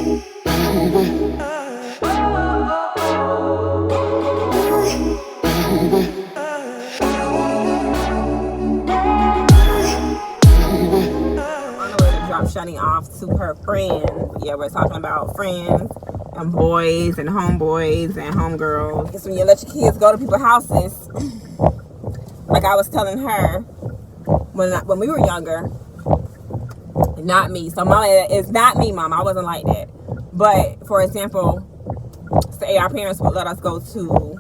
Drop Shani off to her friends. Yeah, we're talking about friends and boys and homeboys and homegirls. It's when you let your kids go to people's houses. Like I was telling her when we were younger. Not me. So mama, it's not me, mom. I wasn't like that. But for example, say our parents would let us go to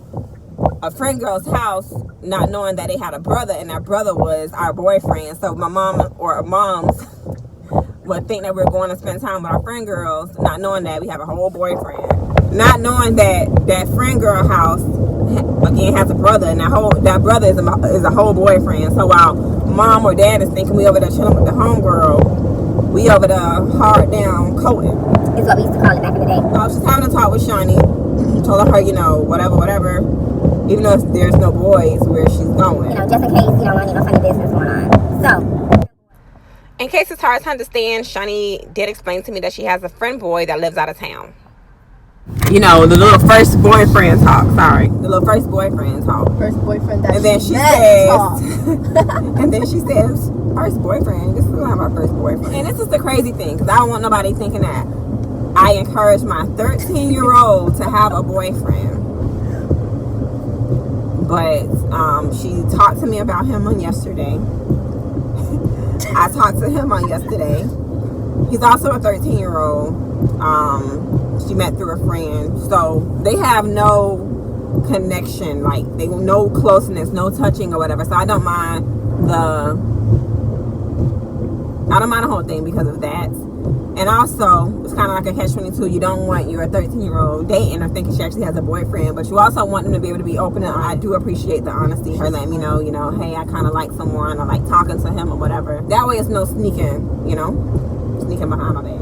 a friend girl's house, not knowing that they had a brother, and that brother was our boyfriend. So my mom or our moms would think that we're going to spend time with our friend girls, not knowing that we have a whole boyfriend, not knowing that that friend girl house again has a brother, and that brother is a whole boyfriend. So while mom or dad is thinking we over there chilling with the homegirl, we over there hard down coating. Is what we used to call it back in the day. I was just having a talk with Shani, told her, whatever. Even though there's no boys where she's going. Just in case, no funny business going on. So, in case it's hard to understand, Shani did explain to me that she has a friend boy that lives out of town. The little first boyfriend talk. Sorry. The little first boyfriend talk. First boyfriend that and then she says, and then she says, first boyfriend. This is not my first boyfriend. And this is the crazy thing, because I don't want nobody thinking that I encourage my 13-year-old to have a boyfriend. But she talked to me about him on yesterday. I talked to him on yesterday. He's also a 13-year-old. She met through a friend. So they have no connection, like no closeness, no touching or whatever. So I don't mind the whole thing because of that. And also, it's kind of like a catch-22. You don't want your 13-year-old dating or thinking she actually has a boyfriend, but you also want them to be able to be open. And I do appreciate the honesty. Her letting me know, hey, I kind of like someone, or like talking to him or whatever. That way it's no sneaking, sneaking behind my back.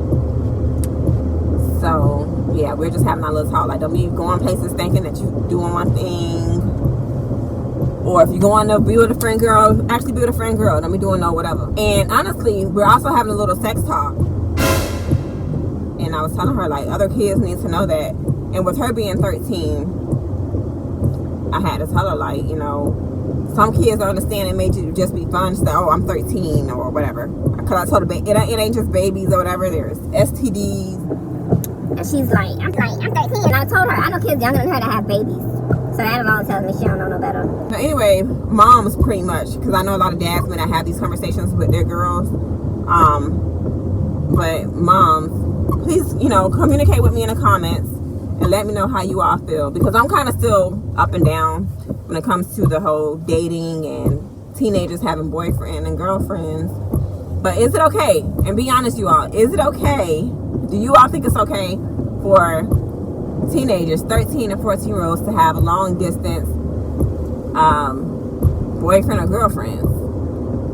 So, yeah, we're just having our little talk. Like, don't be going places thinking that you doing one thing. Or if you're going to be with a friend girl, actually be with a friend girl. Don't be doing no whatever. And honestly, we're also having a little sex talk. And I was telling her, like, other kids need to know that. And with her being 13, I had to tell her, like, some kids don't understand it may just be fun. She said, oh, I'm 13 or whatever. Because I told her, it ain't just babies or whatever. There's STDs. And she's like, I'm 13. And I told her, I know kids younger than her that have babies. So that alone tells me she don't know no better. But anyway, moms pretty much. Because I know a lot of dads when I have these conversations with their girls. But moms, please, communicate with me in the comments and let me know how you all feel, because I'm kind of still up and down when it comes to the whole dating and teenagers having boyfriends and girlfriends. But is it okay? And be honest, you all, is it okay? Do you all think it's okay for teenagers, 13 and 14-year-olds, to have a long distance boyfriend or girlfriend?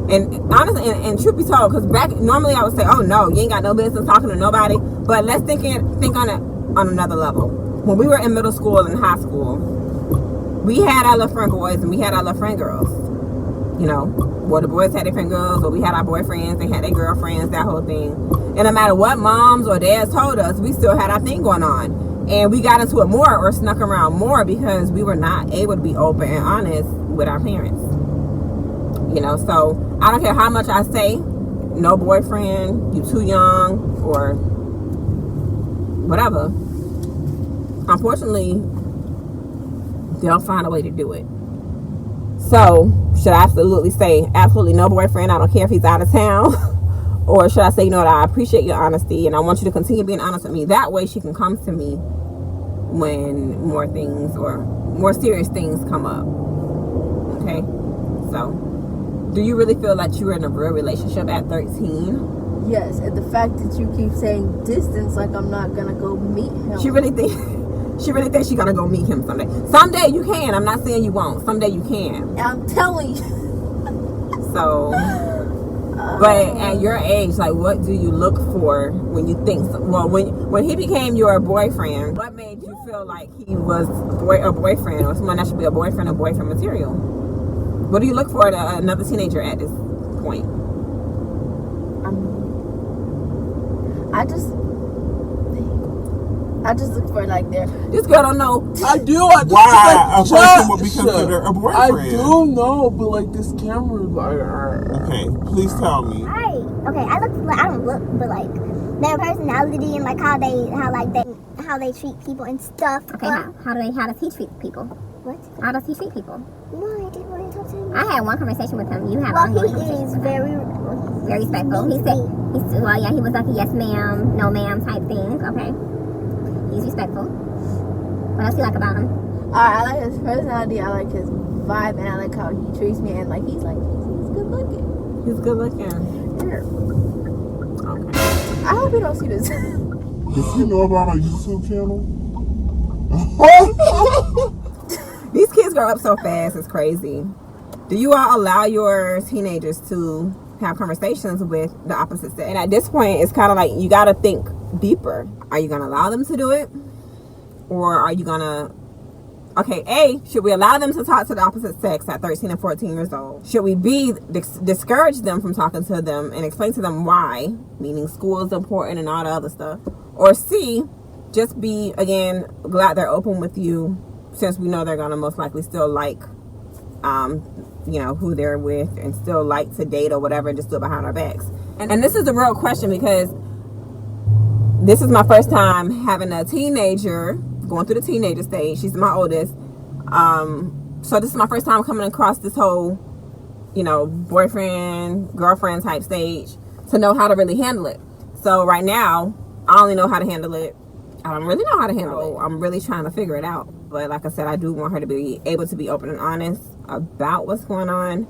And honestly, and truth be told, because normally I would say, oh no, you ain't got no business talking to nobody. But let's think on it on another level. When we were in middle school and high school, we had our little friend boys and we had our little friend girls. Well, the boys had their friend girls, or we had our boyfriends, they had their girlfriends, that whole thing. And no matter what moms or dads told us, we still had our thing going on. And we got into it more or snuck around more because we were not able to be open and honest with our parents. So I don't care how much I say, no boyfriend, you too young, or whatever. Unfortunately, they'll find a way to do it. So should I absolutely say absolutely no boyfriend? I don't care if he's out of town. Or should I say, I appreciate your honesty and I want you to continue being honest with me. That way she can come to me when more things or more serious things come up. Okay? So, do you really feel like you were in a real relationship at 13? Yes, and the fact that you keep saying distance, like I'm not gonna go meet him. She really thinks she's gonna go meet him someday. Someday you can. I'm not saying you won't. Someday you can. I'm telling you. So, but at your age, like, what do you look for when you think? Well, when he became your boyfriend, what made you feel like he was a boyfriend or someone that should be a boyfriend or boyfriend material? What do you look for in another teenager at this point? I just look for like their. This girl don't know. I do. Why a person would be considered a I boyfriend? do know, but like this camera is like. Okay, please tell me. Right. Okay, I don't look, but like their personality and like how they treat people and stuff. Okay, how does he treat people? What? How does he treat people? No, I didn't want to talk to him. I had one conversation with him. You have one conversation. He is very respectful. He said he was like a yes ma'am, no ma'am type thing. Okay. He's respectful. What else do you like about him? I like his personality. I like his vibe, and I like how he treats me. And like he's good looking. He's good looking. Yeah. Okay. I hope you don't see this. Does he know about our YouTube channel? These kids grow up so fast, it's crazy. Do you all allow your teenagers to have conversations with the opposite sex? And at this point, it's kind of like you got to think deeper. Are you going to allow them to do it? Or are you going to... Okay, A, should we allow them to talk to the opposite sex at 13 and 14 years old? Should we discourage them from talking to them and explain to them why, meaning school is important and all the other stuff? Or C, just be, again, glad they're open with you, since we know they're going to most likely still like, who they're with and still like to date or whatever, and just do it behind our backs. And this is a real question, because this is my first time having a teenager, going through the teenager stage. She's my oldest. So this is my first time coming across this whole, boyfriend, girlfriend type stage to know how to really handle it. So right now, I only know how to handle it. I don't really know how to handle it. I'm really trying to figure it out. But like I said, I do want her to be able to be open and honest about what's going on.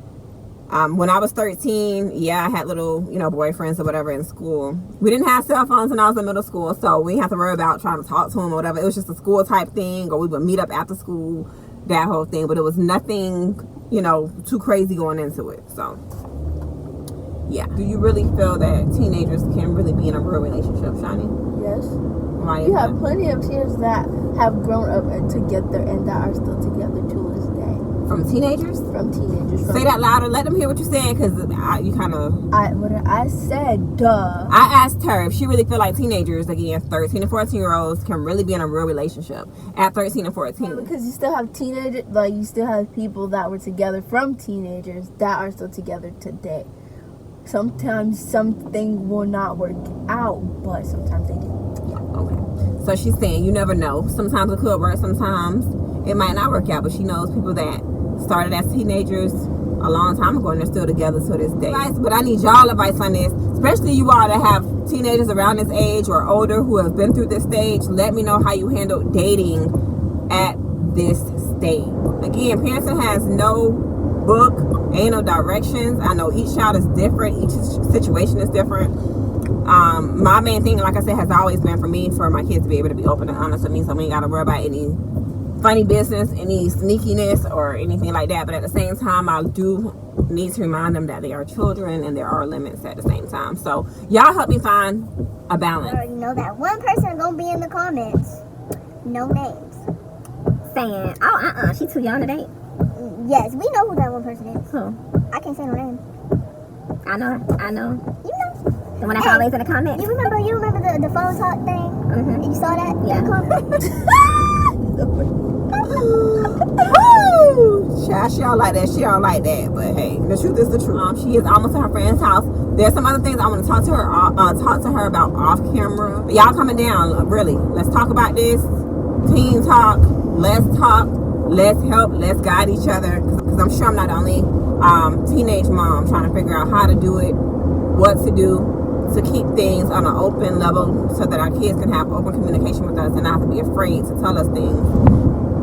When I was 13, I had little, boyfriends or whatever in school. We didn't have cell phones when I was in middle school, so we didn't have to worry about trying to talk to them or whatever. It was just a school type thing, or we would meet up after school, that whole thing. But it was nothing, too crazy going into it. So, yeah. Do you really feel that teenagers can really be in a real relationship, Shani? Yes. Why? You have plenty of teenagers that have grown up and together and that are still together to this day. From teenagers? From teenagers. Say that louder. Let them hear what you're saying, because you kind of... I said, duh. I asked her if she really feel like teenagers, again, 13 and 14-year-olds, can really be in a real relationship at 13 and 14. Because you still have teenagers, like you still have people that were together from teenagers that are still together today. Sometimes something will not work out, but sometimes they do. Okay. So she's saying you never know. Sometimes it could work, sometimes it might not work out, but she knows people that started as teenagers a long time ago and they're still together to this day. But I need y'all advice on this, especially you all that have teenagers around this age or older who have been through this stage. Let me know how you handle dating at this stage. Again, parenting has no book, ain't no directions. I know each child is different, each situation is different. My main thing, like I said, has always been for me, for my kids to be able to be open and honest with me, so we ain't got to worry about any funny business, any sneakiness or anything like that. But at the same time, I do need to remind them that they are children and there are limits at the same time. So y'all help me find a balance. I already know that one person gonna be in the comments, no names, saying, oh, she too young to date. Yes, we know who that one person is. Who? I can't say no name. I know. You know. The one that's always in the comments. You remember the phone talk thing? Mm-hmm. You saw that? Yeah. Child, she don't like that. She don't like that. But hey, the truth is the truth. She is almost at her friend's house. There's some other things I want to talk to her about off camera. But y'all coming down, really. Let's talk about this. Teen talk. Let's talk. Let's help. Let's guide each other. Because I'm sure I'm not the only teenage mom trying to figure out how to do it, what to do to keep things on an open level so that our kids can have open communication with us and not have to be afraid to tell us things.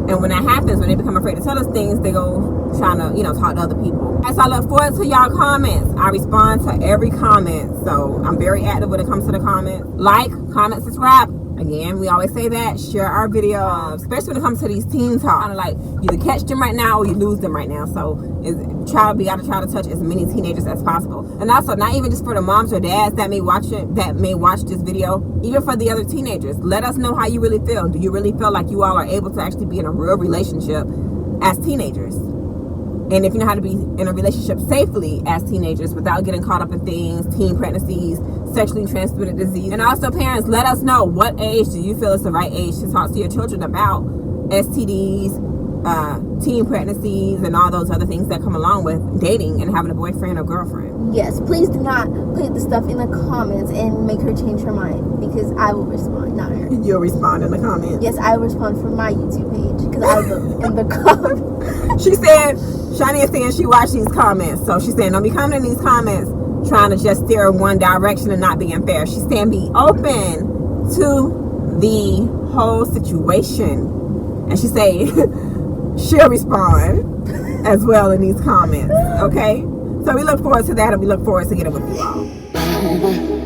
And when that happens, when they become afraid to tell us things, they go trying to, talk to other people. So I look forward to y'all comments. I respond to every comment. So I'm very active when it comes to the comments. Like, comment, subscribe. Again, we always say that. Share our videos, especially when it comes to these teen talk. Kind of like you either catch them right now or you lose them right now. So we gotta try to touch as many teenagers as possible. And also, not even just for the moms or dads that may watch this video, even for the other teenagers. Let us know how you really feel. Do you really feel like you all are able to actually be in a real relationship as teenagers? And if you know how to be in a relationship safely as teenagers without getting caught up in things, teen pregnancies, sexually transmitted disease. And also, parents, let us know, what age do you feel is the right age to talk to your children about STDs, teen pregnancies, and all those other things that come along with dating and having a boyfriend or girlfriend. Yes, please do not put the stuff in the comments and make her change her mind, because I will respond, not her. You'll respond in the comments. Yes, I will respond from my YouTube page, because I look in the comments. She said, Shani is saying she watched these comments. So she's saying, don't be coming in these comments trying to just steer in one direction and not being fair. She's saying be open to the whole situation. And she say she'll respond as well in these comments. Okay? So we look forward to that, and we look forward to getting with you all.